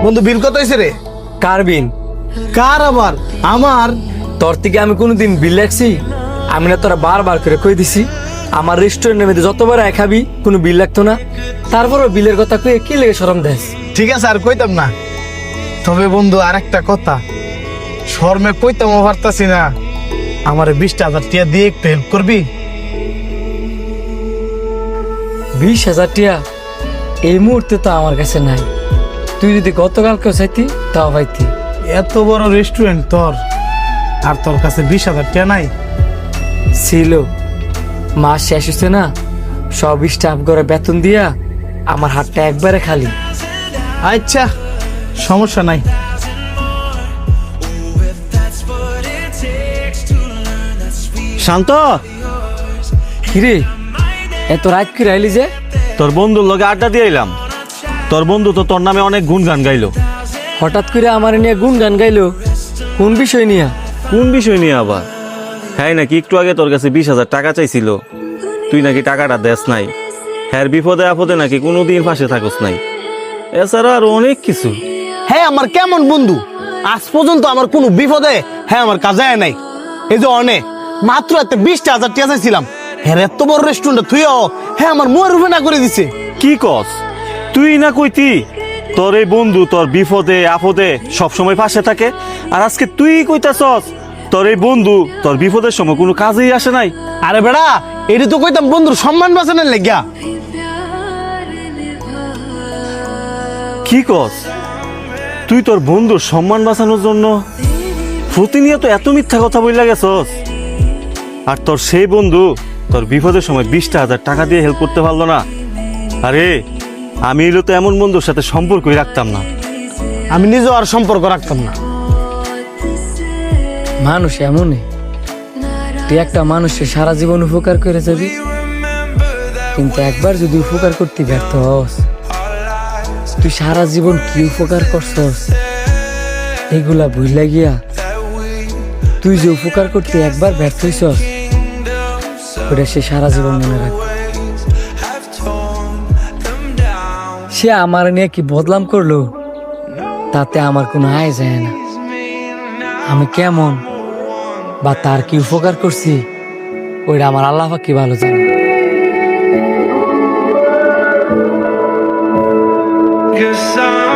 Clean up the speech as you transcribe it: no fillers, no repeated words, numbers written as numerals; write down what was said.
বন্ধু বিল কত হয়েছে রে? কার বিল? কার আবার? আমার। তোর থেকে আমি কোনোদিন বিল রাখছি? আমি না তোরা বারবার করে কই দিছি আমার রেস্টুরেন্টের মধ্যে যতবার খাবি কোনো বিল লাগতো না, তারপরও বিলের কথা কয়ে কি লেগে শরম দেস? ঠিক আছে আর কইতাম না, তবে বন্ধু আর একটা কথা, শর্মে কইতাম পারতাছি না, আমার 20,000 টাকা দিয়ে একটু হেল্প করবি? 20,000 টাকা এই মুহূর্তে তো আমার কাছে নাই। তুই যদি গতকালকেও চাইতি তাও পাইতি। এত বড় রেস্টুরেন্ট তোর, আর তোর কাছে 20,000 টাকা নাই? ছিল, মাস শেষ হচ্ছে না, সব স্টাফ করে বেতন দিয়া আমার হাতটা একবারে খালি। আচ্ছা সমস্যা নাই। শান্ত, কিরে এত রাত কি রাইলি যে? তোর বন্ধুর লগে আড্ডা দিয়ে এলাম। তোর বন্ধু তো তোর নামে অনেক গুণগান গাইলো। হঠাৎ করে আমার নিয়ে গুণ গান গাইলো? কোন বিষয় নিয়ে? কোন বিষয় নিয়ে আবার? হ্যাঁ নাকি একটু আগে তোর কাছে 20,000 টাকা চাইছিল, তুই নাকি টাকাটা দেস নাই। হ্যাঁ বিপদে আপদে নাকি কোনোদিন পাশে থাকস নাই, এছাড়া আর অনেক কিছু। হ্যাঁ আমার কেমন বন্ধু, আজ পর্যন্ত আমার কোনো বিপদে হ্যাঁ আমার কাজে আয় নাই। এই যে অনে মাত্র এত 20,000 টাকা চাইছিলাম, হ্যাঁ এত বড় রেস্টুরেন্ট থুইও হ্যাঁ আমার মুয়ের রূপে না করে দিছে। কি কস? তুই না কইতি তোর এই বন্ধু তোর বিপদে আপদে সবসময় পাশে থাকে, আর আজকে তুই কইতাছস তোর এই বন্ধু তোর বিপদের সময় কোনো কাজেই আসে নাই। আরে বেড়া, এটা তো কইতাম বন্ধুর সম্মান বাঁচানোর লেগিয়া। কি কস? তুই তোর বন্ধুর সম্মান বাঁচানোর জন্য প্রতিনিয়ত এত মিথ্যা কথা বইলা গেছস, আর তোর সেই বন্ধু তোর বিপদের সময় 20,000 টাকা দিয়ে হেল্প করতে পারলো না? আরে আমি এলো তো এমন বন্ধুর সাথে সম্পর্কই রাখতাম না। আমি নিজেও আর সম্পর্ক রাখতাম না। মানুষ এমনই, তুই একটা মানুষের সারা জীবন উপকার করে যাবি, কিন্তু একবার যদি উপকার করতে ব্যর্থ হস, তুই সারা জীবন কি উপকার করছস এগুলা ভুইলা গিয়া তুই যে উপকার করতে একবার ব্যর্থ হইছস ওটা সে সারা জীবন মনে রাখবে। সে আমার নিয়ে কি বদনাম করলো তাতে আমার কোনো আয় যায় না। আমি কেমন বা তার কি উপকার করছি ওইটা আমার আল্লাহ পাক কি ভালো জানে। Cause I'm